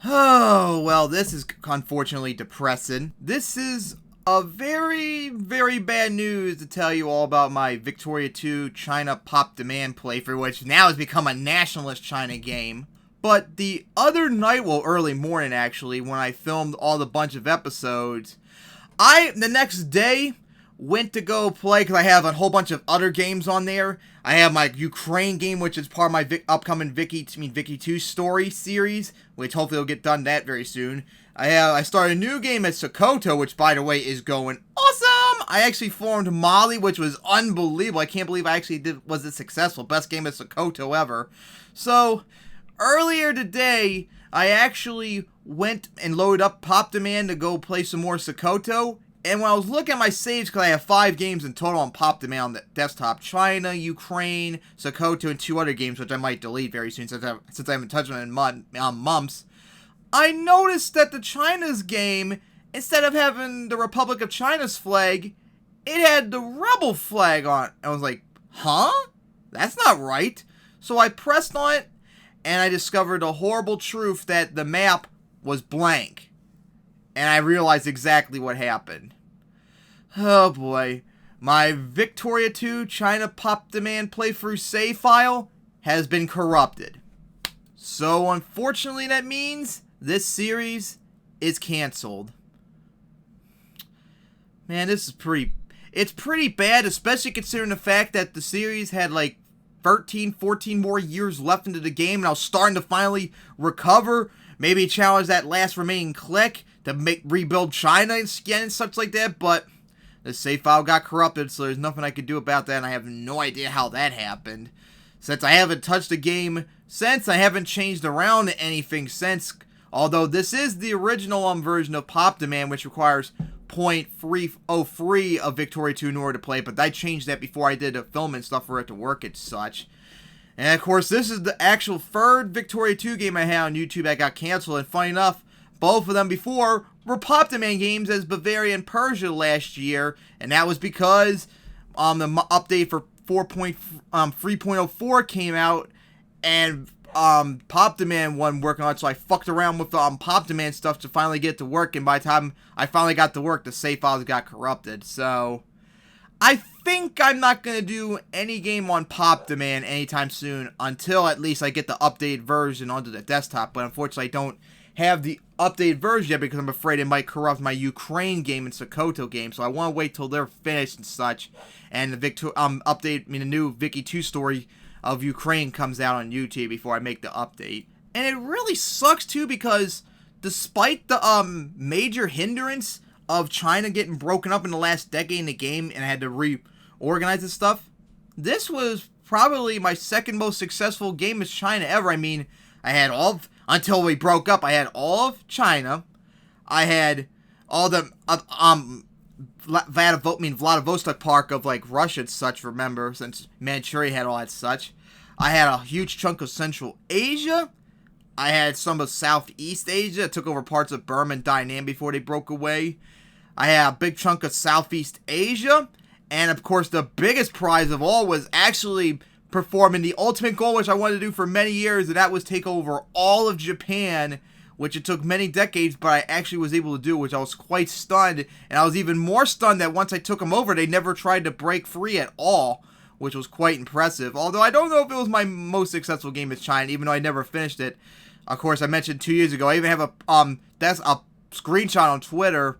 Oh, well, this is unfortunately depressing. This is a very, very bad news to tell you all about my Victoria 2 China POP Demand playthrough, which now has become a nationalist China game. But the other night, well, early morning actually, when I filmed all the bunch of episodes, the next day, went to go play because I have a whole bunch of other games on there. I have my Ukraine game, which is part of my upcoming Vicky 2 story series, which hopefully will get done that very soon. I started a new game at Sokoto, which by the way is going awesome. I actually formed Mali, which was unbelievable. I can't believe I actually was this successful. Best game at Sokoto ever. So earlier today, I actually went and loaded up Pop Demand to go play some more Sokoto. And when I was looking at my saves, because I have 5 games in total on Pop Demand on the desktop, China, Ukraine, Sokoto, and 2 other games, which I might delete very soon since I haven't touched them in months, I noticed that the China's game, instead of having the Republic of China's flag, it had the Rebel flag on it. I was like, huh? That's not right. So I pressed on it, and I discovered the horrible truth that the map was blank. And I realized exactly what happened. Oh boy. My Victoria 2 China Pop Demand playthrough save file has been corrupted. So unfortunately that means this series is cancelled. Man, this is it's pretty bad, especially considering the fact that the series had like 13, 14 more years left into the game, and I was starting to finally recover. Maybe challenge that last remaining click to rebuild China again and such like that, but the save file got corrupted, so there's nothing I could do about that, and I have no idea how that happened. Since I haven't touched the game since, I haven't changed around anything since, although this is the original version of Pop Demand, which requires 0.303 of Victoria 2 in order to play, but I changed that before I did the film and stuff for it to work and such. And of course, this is the actual third Victoria 2 game I had on YouTube that got canceled, and funny enough, both of them before were Pop Demand games as Bavaria and Persia last year, and that was because the update for 3.04 came out, and Pop Demand wasn't working on it, so I fucked around with Pop Demand stuff to finally get it to work, and by the time I finally got to work, the save files got corrupted. So I think I'm not going to do any game on Pop Demand anytime soon until at least I get the updated version onto the desktop, but unfortunately I don't have the updated version yet because I'm afraid it might corrupt my Ukraine game and Sokoto game, so I want to wait till they're finished and such, and the the new Vicky 2 story of Ukraine comes out on YouTube before I make the update. And it really sucks too, because despite the major hindrance of China getting broken up in the last decade in the game and I had to reorganize this stuff, this was probably my second most successful game as China ever. I mean, I had until we broke up, I had all of China. I had all the Vladivostok Park of like Russia and such, remember, since Manchuria had all that such. I had a huge chunk of Central Asia. I had some of Southeast Asia. It took over parts of Burma and Dainan before they broke away. I had a big chunk of Southeast Asia. And of course, the biggest prize of all was actually performing the ultimate goal, which I wanted to do for many years, and that was take over all of Japan, which it took many decades, but I actually was able to do, which I was quite stunned. And I was even more stunned that once I took them over, they never tried to break free at all, which was quite impressive. Although I don't know if it was my most successful game as China, even though I never finished it. Of course, I mentioned 2 years ago, I even have a screenshot on Twitter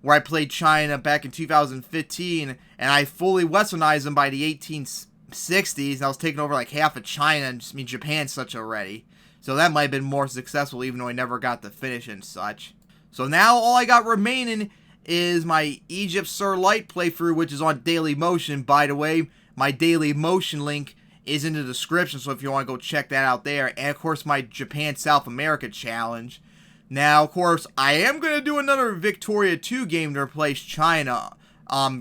where I played China back in 2015, and I fully westernized them by the 1860s, and I was taking over like half of China and Japan such already. So that might have been more successful, even though I never got to finish and such. So now all I got remaining is my Egypt Sir Light playthrough, which is on Daily Motion. By the way, my Daily Motion link is in the description, so if you want to go check that out there. And of course, my Japan South America challenge. Now, of course, I am going to do another Victoria 2 game to replace China,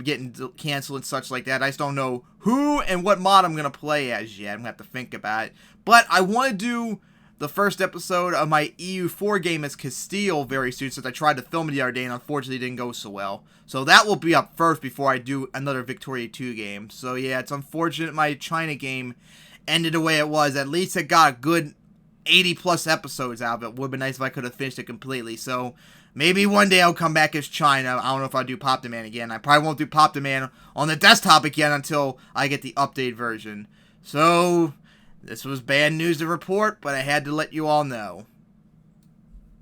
getting canceled and such like that. I just don't know who and what mod I'm going to play as yet. I'm going to have to think about it. But I want to do the first episode of my EU4 game as Castile very soon, since I tried to film it the other day and unfortunately it didn't go so well. So that will be up first before I do another Victoria 2 game. So yeah, it's unfortunate my China game ended the way it was. At least it got a good 80 plus episodes out of it. Would have been nice if I could have finished it completely. So maybe one day I'll come back as China. I don't know if I'll do Pop Demand again. I probably won't do Pop Demand on the desktop again until I get the updated version. So this was bad news to report, but I had to let you all know.